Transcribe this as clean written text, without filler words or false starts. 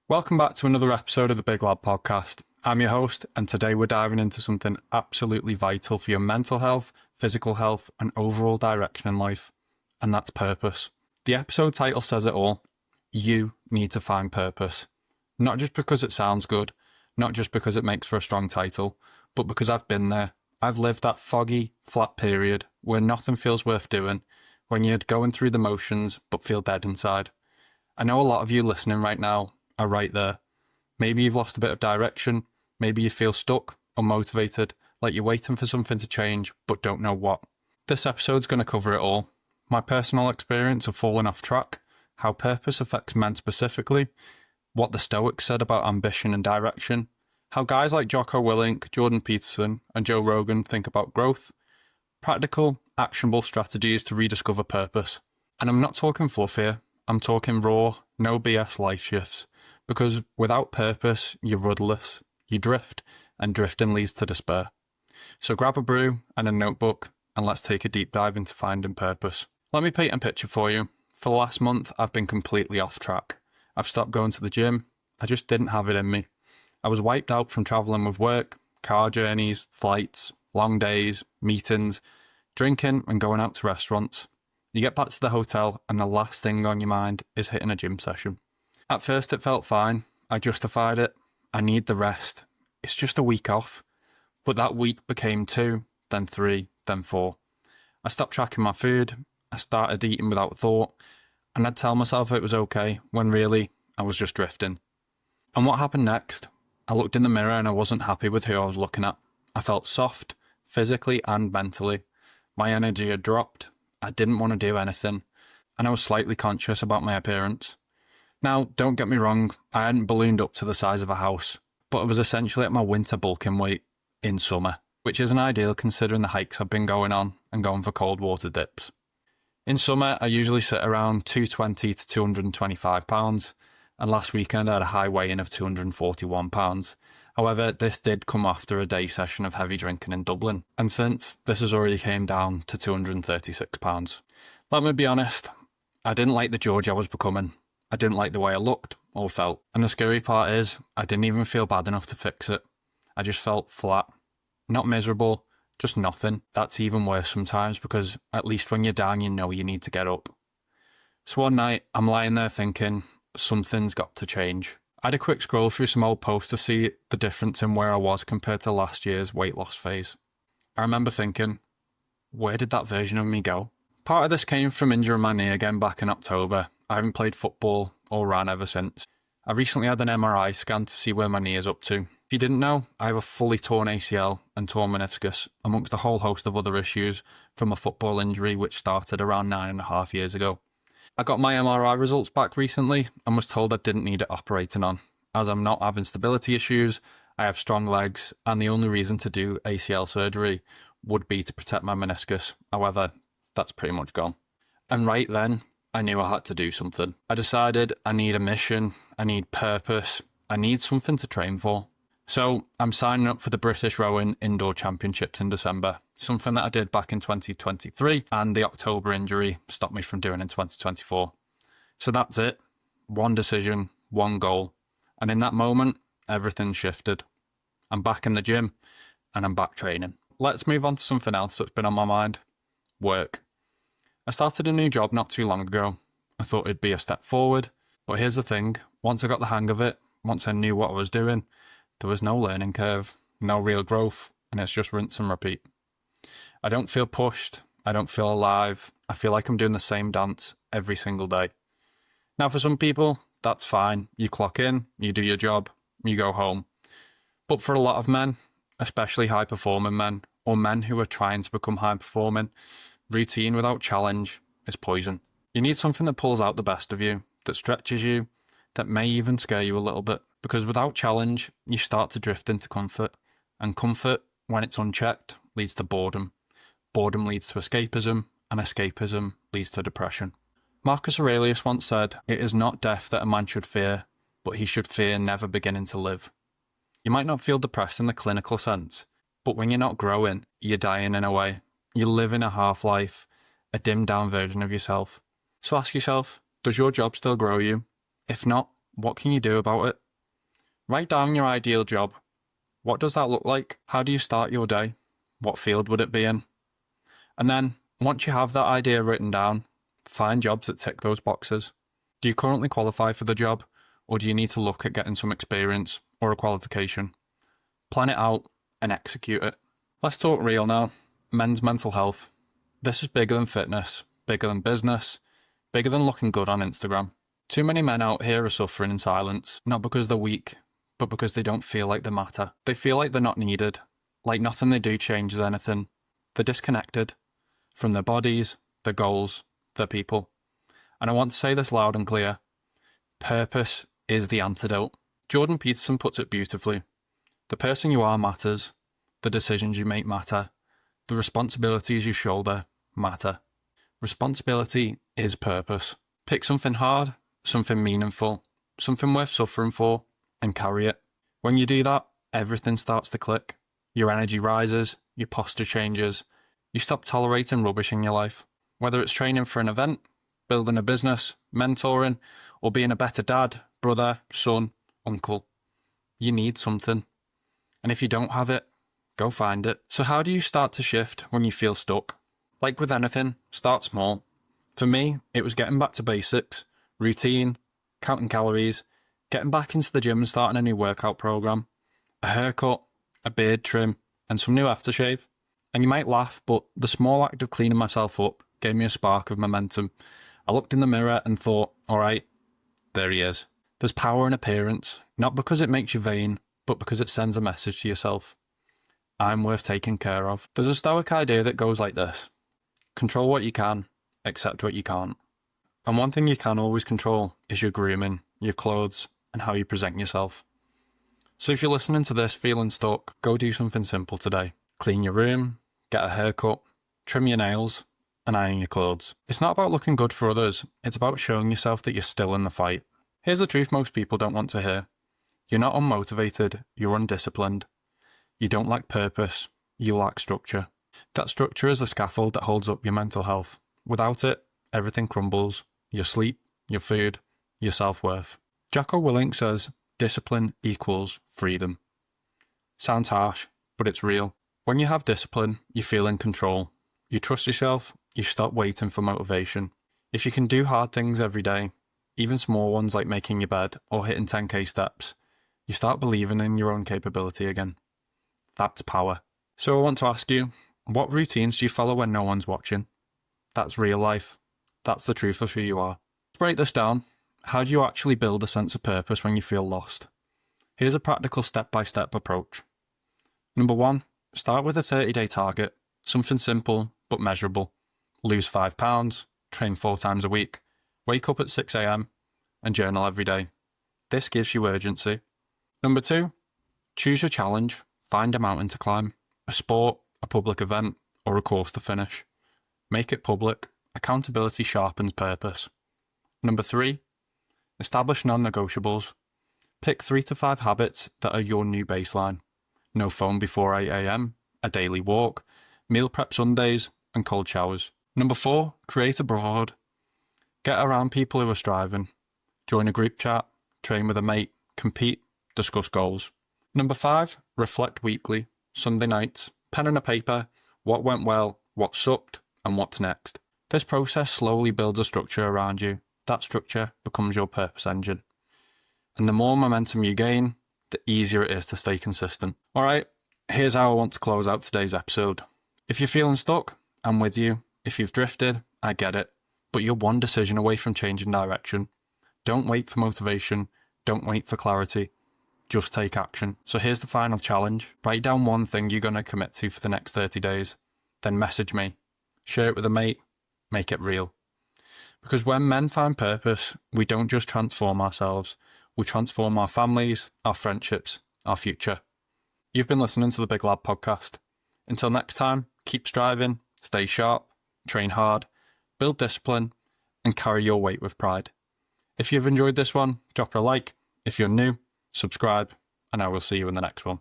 Welcome back to another episode of the Big Lad Podcast. I'm your host, and today we're diving into something absolutely vital for your mental health, physical health, and overall direction in life, and that's purpose. The episode title says it all. You need to find purpose. Not just because it sounds good, not just because it makes for a strong title, but because I've been there. I've lived that foggy, flat period where nothing feels worth doing, when you're going through the motions but feel dead inside. I know a lot of you listening right now are right there. Maybe you've lost a bit of direction, maybe you feel stuck, unmotivated, like you're waiting for something to change but don't know what. This episode's going to cover it all. My personal experience of falling off track, how purpose affects men specifically, what the Stoics said about ambition and direction, how guys like Jocko Willink, Jordan Peterson and Joe Rogan think about growth, practical, actionable strategies to rediscover purpose. And I'm not talking fluff here, I'm talking raw, no BS life shifts. Because without purpose, you're rudderless, you drift, and drifting leads to despair. So grab a brew and a notebook, and let's take a deep dive into finding purpose. Let me paint a picture for you. For the last month, I've been completely off track. I've stopped going to the gym. I just didn't have it in me. I was wiped out from travelling with work, car journeys, flights, long days, meetings, drinking and going out to restaurants. You get back to the hotel and the last thing on your mind is hitting a gym session. At first it felt fine. I justified it. I need the rest. It's just a week off. But that week became 2, then 3, then 4. I stopped tracking my food. I started eating without thought. And I'd tell myself it was okay, when really, I was just drifting. And what happened next? I looked in the mirror and I wasn't happy with who I was looking at. I felt soft, physically and mentally. My energy had dropped. I didn't want to do anything. And I was slightly conscious about my appearance. Now, don't get me wrong, I hadn't ballooned up to the size of a house, but I was essentially at my winter bulking weight in summer, which isn't ideal considering the hikes I've been going on and going for cold water dips. In summer, I usually sit around 220 to 225 pounds, and last weekend I had a high weigh-in of 241 pounds. However, this did come after a day session of heavy drinking in Dublin, and since, this has already came down to 236 pounds. Let me be honest, I didn't like the George I was becoming. I didn't like the way I looked or felt. And the scary part is, I didn't even feel bad enough to fix it. I just felt flat. Not miserable, just nothing. That's even worse sometimes because at least when you're down, you know you need to get up. So one night, I'm lying there thinking, something's got to change. I had a quick scroll through some old posts to see the difference in where I was compared to last year's weight loss phase. I remember thinking, where did that version of me go? Part of this came from injuring my knee again back in October. I haven't played football or ran ever since. I recently had an MRI scan to see where my knee is up to. If you didn't know, I have a fully torn ACL and torn meniscus, amongst a whole host of other issues from a football injury which started around 9.5 years ago. I got my MRI results back recently and was told I didn't need it operating on. As I'm not having stability issues, I have strong legs, and the only reason to do ACL surgery would be to protect my meniscus. However, that's pretty much gone. And right then, I knew I had to do something. I decided I need a mission, I need purpose, I need something to train for. So I'm signing up for the British Rowing Indoor Championships in December, something that I did back in 2023, and the October injury stopped me from doing in 2024. So that's it. One decision, one goal. And in that moment, everything shifted. I'm back in the gym, and I'm back training. Let's move on to something else that's been on my mind. Work. I started a new job not too long ago. I thought it'd be a step forward, but here's the thing. Once I got the hang of it, once I knew what I was doing, there was no learning curve, no real growth, and it's just rinse and repeat. I don't feel pushed. I don't feel alive. I feel like I'm doing the same dance every single day. Now, for some people, that's fine. You clock in, you do your job, you go home. But for a lot of men, especially high-performing men, or men who are trying to become high-performing, routine without challenge is poison. You need something that pulls out the best of you, that stretches you, that may even scare you a little bit. Because without challenge, you start to drift into comfort. And comfort, when it's unchecked, leads to boredom. Boredom leads to escapism, and escapism leads to depression. Marcus Aurelius once said, "It is not death that a man should fear, but he should fear never beginning to live." You might not feel depressed in the clinical sense, but when you're not growing, you're dying in a way. You're living a half-life, a dimmed-down version of yourself. So ask yourself, does your job still grow you? If not, What can you do about it? Write down your ideal job. What does that look like? How do you start your day? What field would it be in? And then, once you have that idea written down, find jobs that tick those boxes. Do you currently qualify for the job, or do you need to look at getting some experience or a qualification? Plan it out and execute it. Let's talk real now. Men's mental health. This is bigger than fitness, bigger than business, bigger than looking good on Instagram. Too many men out here are suffering in silence, not because they're weak, but because they don't feel like they matter. They feel like they're not needed, like nothing they do changes anything. They're disconnected from their bodies, their goals, their people. And I want to say this loud and clear. Purpose is the antidote. Jordan Peterson puts it beautifully. The person you are matters. The decisions you make matter. The responsibilities you shoulder matter. Responsibility is purpose. Pick something hard, something meaningful, something worth suffering for, and carry it. When you do that, everything starts to click. Your energy rises, your posture changes. You stop tolerating rubbish in your life. Whether it's training for an event, building a business, mentoring, or being a better dad, brother, son, uncle. You need something. And if you don't have it, go find it. So how do you start to shift when you feel stuck? Like with anything, start small. For me, it was getting back to basics, routine, counting calories, getting back into the gym and starting a new workout program, a haircut, a beard trim, and some new aftershave. And you might laugh, but the small act of cleaning myself up gave me a spark of momentum. I looked in the mirror and thought, all right, there he is. There's power in appearance, not because it makes you vain, but because it sends a message to yourself. I'm worth taking care of. There's a Stoic idea that goes like this. Control what you can, accept what you can't. And one thing you can always control is your grooming, your clothes, and how you present yourself. So if you're listening to this feeling stuck, go do something simple today. Clean your room, get a haircut, trim your nails, and iron your clothes. It's not about looking good for others, it's about showing yourself that you're still in the fight. Here's the truth most people don't want to hear. You're not unmotivated, you're undisciplined. You don't lack purpose, you lack structure. That structure is the scaffold that holds up your mental health. Without it, everything crumbles. Your sleep, your food, your self-worth. Jocko Willink says, discipline equals freedom. Sounds harsh, but it's real. When you have discipline, you feel in control. You trust yourself, you stop waiting for motivation. If you can do hard things every day, even small ones like making your bed or hitting 10k steps, you start believing in your own capability again. That's power. So I want to ask you, what routines do you follow when no one's watching? That's real life. That's the truth of who you are. To break this down, how do you actually build a sense of purpose when you feel lost? Here's a practical step-by-step approach. Number 1, start with a 30-day target, something simple but measurable. Lose 5 pounds, train 4 times a week, wake up at 6 a.m, and journal every day. This gives you urgency. Number 2, choose a challenge. Find a mountain to climb, a sport, a public event, or a course to finish. Make it public. Accountability sharpens purpose. Number 3, establish non-negotiables. Pick 3 to 5 habits that are your new baseline. No phone before 8 a.m, a daily walk, meal prep Sundays, and cold showers. Number 4, create a brotherhood. Get around people who are striving. Join a group chat, train with a mate, compete, discuss goals. Number 5, reflect weekly, Sunday nights, pen and a paper, what went well, what sucked, and what's next. This process slowly builds a structure around you. That structure becomes your purpose engine. And the more momentum you gain, the easier it is to stay consistent. Alright, here's how I want to close out today's episode. If you're feeling stuck, I'm with you. If you've drifted, I get it. But you're one decision away from changing direction. Don't wait for motivation. Don't wait for clarity. Just take action. So here's the final challenge. Write down one thing you're going to commit to for the next 30 days. Then message me. Share it with a mate. Make it real. Because when men find purpose, we don't just transform ourselves. We transform our families, our friendships, our future. You've been listening to the Big Lad Podcast. Until next time, keep striving, stay sharp, train hard, build discipline, and carry your weight with pride. If you've enjoyed this one, drop a like. If you're new, subscribe, and I will see you in the next one.